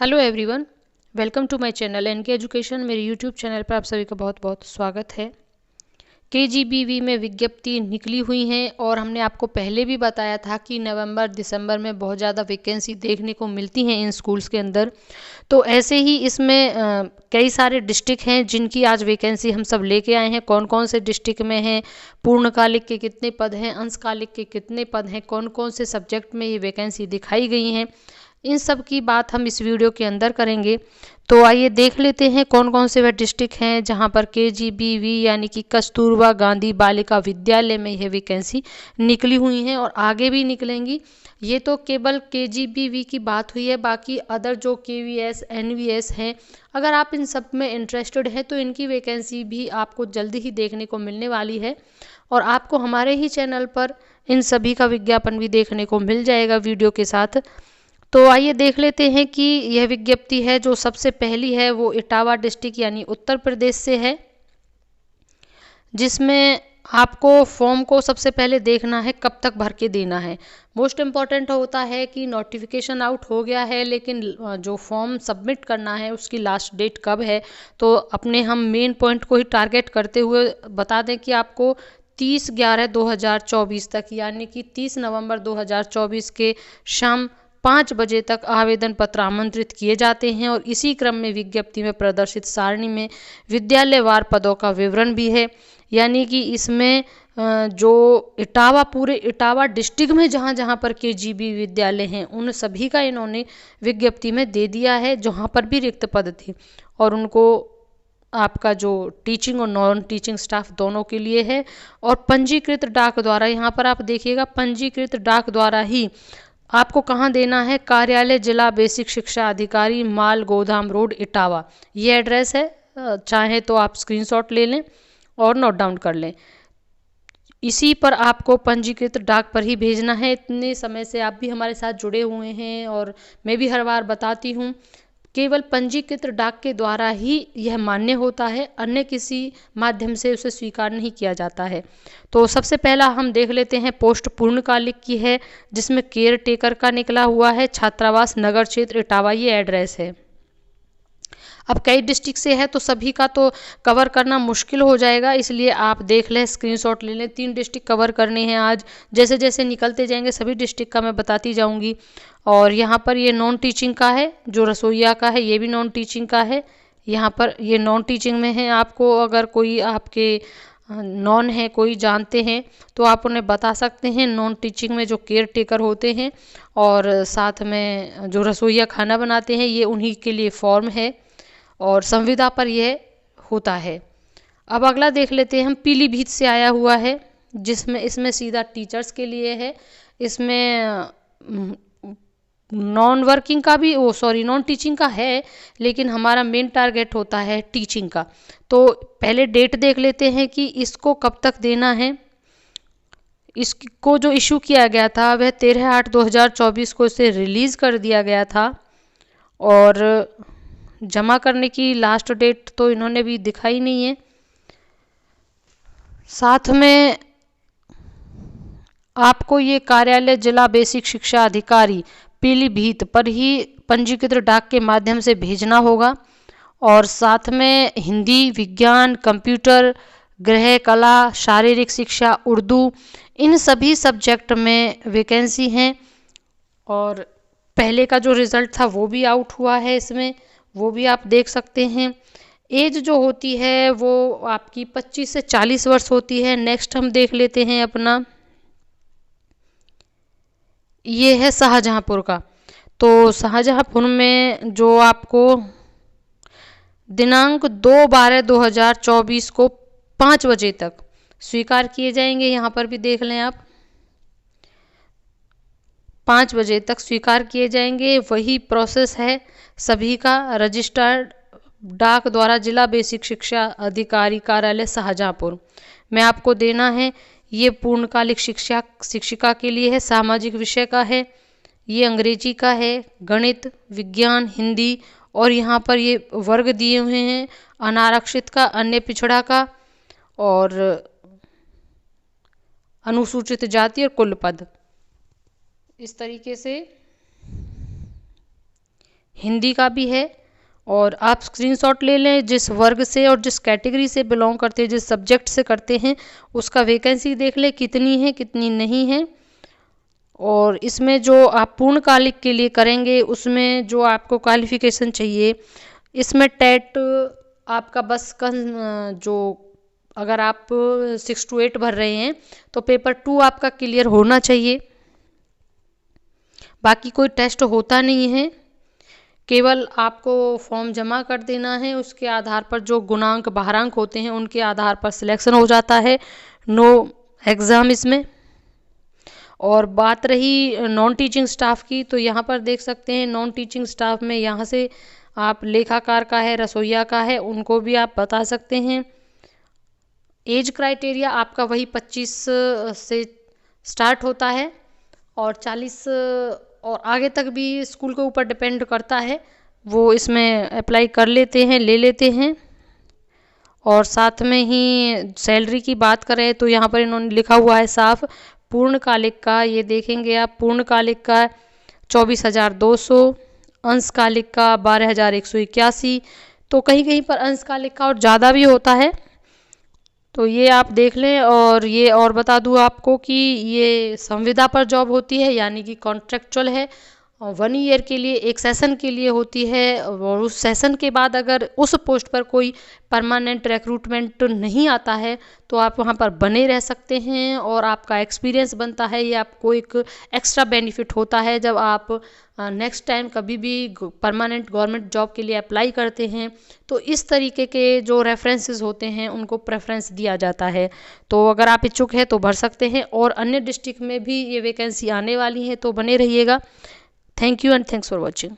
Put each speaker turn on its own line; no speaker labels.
Hello everyone, welcome to my channel NK education. मेरे YouTube channel पर आप सभी का बहुत बहुत स्वागत है। केजीबीवी में विज्ञप्ति निकली हुई हैं और हमने आपको पहले भी बताया था कि नवंबर दिसंबर में बहुत ज़्यादा वैकेंसी देखने को मिलती हैं इन स्कूल्स के अंदर। तो ऐसे ही इसमें कई सारे डिस्ट्रिक्ट हैं जिनकी आज वैकेंसी हम सब लेके आए हैं। कौन कौन से डिस्ट्रिक्ट में हैं, पूर्णकालिक के कितने पद हैं, अंशकालिक के कितने पद हैं, कौन कौन से सब्जेक्ट में ये वैकेंसी दिखाई गई हैं, इन सब की बात हम इस वीडियो के अंदर करेंगे। तो आइए देख लेते हैं कौन कौन से वह डिस्ट्रिक्ट हैं जहां पर केजीबीवी यानी कि कस्तूरबा गांधी बालिका विद्यालय में यह वैकेंसी निकली हुई हैं और आगे भी निकलेंगी। ये तो केवल केजीबीवी की बात हुई है, बाकी अदर जो केवीएस एनवीएस हैं, अगर आप इन सब में इंटरेस्टेड हैं तो इनकी वैकेंसी भी आपको जल्दी ही देखने को मिलने वाली है और आपको हमारे ही चैनल पर इन सभी का विज्ञापन भी देखने को मिल जाएगा वीडियो के साथ। तो आइए देख लेते हैं कि यह विज्ञप्ति है जो सबसे पहली है वो इटावा डिस्ट्रिक्ट यानी उत्तर प्रदेश से है, जिसमें आपको फॉर्म को सबसे पहले देखना है कब तक भर के देना है। मोस्ट इम्पॉर्टेंट होता है कि नोटिफिकेशन आउट हो गया है लेकिन जो फॉर्म सबमिट करना है उसकी लास्ट डेट कब है। तो अपने हम मेन पॉइंट को ही टारगेट करते हुए बता दें कि आपको 30/11/2024 तक यानी कि 30 नवंबर 2024 के शाम 5 बजे तक आवेदन पत्र आमंत्रित किए जाते हैं और इसी क्रम में विज्ञप्ति में प्रदर्शित सारणी में विद्यालयवार पदों का विवरण भी है। यानी कि इसमें जो पूरे इटावा डिस्ट्रिक्ट में जहाँ जहाँ पर केजीबी विद्यालय हैं उन सभी का इन्होंने विज्ञप्ति में दे दिया है, जहाँ पर भी रिक्त पद थे, और उनको आपका जो टीचिंग और नॉन टीचिंग स्टाफ दोनों के लिए है। और पंजीकृत डाक द्वारा, यहाँ पर आप देखिएगा पंजीकृत डाक द्वारा ही आपको कहाँ देना है, कार्यालय जिला बेसिक शिक्षा अधिकारी, माल गोदाम रोड, इटावा, ये एड्रेस है। चाहे तो आप स्क्रीनशॉट ले लें और नोट डाउन कर लें। इसी पर आपको पंजीकृत डाक पर ही भेजना है। इतने समय से आप भी हमारे साथ जुड़े हुए हैं और मैं भी हर बार बताती हूँ, केवल पंजीकृत डाक के द्वारा ही यह मान्य होता है, अन्य किसी माध्यम से उसे स्वीकार नहीं किया जाता है। तो सबसे पहला हम देख लेते हैं पोस्ट पूर्णकालिक की है, जिसमें केयर टेकर का निकला हुआ है, छात्रावास नगर क्षेत्र इटावा, ये एड्रेस है। अब कई डिस्ट्रिक्ट से है तो सभी का तो कवर करना मुश्किल हो जाएगा, इसलिए आप देख लें, स्क्रीनशॉट ले लें। 3 डिस्ट्रिक्ट कवर करने हैं आज, जैसे जैसे निकलते जाएंगे सभी डिस्ट्रिक्ट का मैं बताती जाऊंगी। और यहाँ पर ये नॉन टीचिंग का है, जो रसोईया का है ये भी नॉन टीचिंग का है। यहाँ पर ये नॉन टीचिंग में है। आपको अगर कोई आपके नॉन है, कोई जानते हैं तो आप उन्हें बता सकते हैं। नॉन टीचिंग में जो केयर टेकर होते हैं और साथ में जो रसोईया खाना बनाते हैं, ये उन्हीं के लिए फॉर्म है और संविदा पर यह होता है। अब अगला देख लेते हैं हम, पीलीभीत से आया हुआ है, जिसमें इसमें सीधा टीचर्स के लिए है। इसमें नॉन वर्किंग का भी नॉन टीचिंग का है, लेकिन हमारा मेन टारगेट होता है टीचिंग का। तो पहले डेट देख लेते हैं कि इसको कब तक देना है। इसको जो इशू किया गया था वह 13/8/2024 को इसे रिलीज़ कर दिया गया था और जमा करने की लास्ट डेट तो इन्होंने भी दिखाई नहीं है। साथ में आपको ये कार्यालय जिला बेसिक शिक्षा अधिकारी पीलीभीत पर ही पंजीकृत डाक के माध्यम से भेजना होगा। और साथ में हिंदी, विज्ञान, कंप्यूटर, गृह कला, शारीरिक शिक्षा, उर्दू, इन सभी सब्जेक्ट में वैकेंसी हैं। और पहले का जो रिज़ल्ट था वो भी आउट हुआ है इसमें, वो भी आप देख सकते हैं। एज जो होती है वो आपकी 25 से 40 वर्ष होती है। नेक्स्ट हम देख लेते हैं अपना, ये है शाहजहांपुर का। तो शाहजहांपुर में जो आपको दिनांक 2/12/2024 को 5 बजे तक स्वीकार किए जाएंगे। यहाँ पर भी देख लें आप, 5 बजे तक स्वीकार किए जाएंगे। वही प्रोसेस है सभी का। रजिस्टर्ड डाक द्वारा जिला बेसिक शिक्षा अधिकारी कार्यालय शाहजहांपुर में आपको देना है। ये पूर्णकालिक शिक्षिका के लिए है, सामाजिक विषय का है, ये अंग्रेजी का है, गणित, विज्ञान, हिंदी, और यहाँ पर ये वर्ग दिए हुए हैं, अनारक्षित का, अन्य पिछड़ा का, और अनुसूचित जाति और कुल पद। इस तरीके से हिंदी का भी है। और आप स्क्रीनशॉट ले लें, जिस वर्ग से और जिस कैटेगरी से बिलोंग करते हैं, जिस सब्जेक्ट से करते हैं, उसका वैकेंसी देख लें कितनी है कितनी नहीं है। और इसमें जो आप पूर्णकालिक के लिए करेंगे उसमें जो आपको क्वालिफिकेशन चाहिए, इसमें टेट आपका बस जो अगर आप 6 to 8 भर रहे हैं तो पेपर 2 आपका क्लियर होना चाहिए। बाकी कोई टेस्ट होता नहीं है, केवल आपको फॉर्म जमा कर देना है, उसके आधार पर जो गुणांक बहारांक होते हैं उनके आधार पर सिलेक्शन हो जाता है। नो एग्ज़ाम इसमें। और बात रही नॉन टीचिंग स्टाफ की, तो यहाँ पर देख सकते हैं नॉन टीचिंग स्टाफ में यहाँ से आप लेखाकार का है, रसोइया का है, उनको भी आप बता सकते हैं। एज क्राइटेरिया आपका वही 25 से स्टार्ट होता है और 40 और आगे तक भी स्कूल के ऊपर डिपेंड करता है, वो इसमें अप्लाई कर लेते हैं, ले लेते हैं। और साथ में ही सैलरी की बात करें तो यहाँ पर इन्होंने लिखा हुआ है साफ, पूर्णकालिक का ये देखेंगे आप, पूर्णकालिक का 24,200, अंशकालिक का 12,181, तो कहीं कहीं पर अंशकालिक का और ज़्यादा भी होता है, तो ये आप देख लें। और ये और बता दूँ आपको कि ये संविदा पर जॉब होती है, यानी कि कॉन्ट्रेक्चुअल है, 1 ईयर के लिए, एक सेशन के लिए होती है। और उस सेशन के बाद अगर उस पोस्ट पर कोई परमानेंट रिक्रूटमेंट नहीं आता है तो आप वहाँ पर बने रह सकते हैं और आपका एक्सपीरियंस बनता है। ये आपको एक एक्स्ट्रा बेनिफिट होता है जब आप नेक्स्ट टाइम कभी भी परमानेंट गवर्नमेंट जॉब के लिए अप्लाई करते हैं, तो इस तरीके के जो रेफरेंसेस होते हैं उनको प्रेफरेंस दिया जाता है। तो अगर आप इच्छुक हैं तो भर सकते हैं, और अन्य डिस्ट्रिक्ट में भी ये वैकेंसी आने वाली है, तो बने रहिएगा। Thank you and thanks for watching.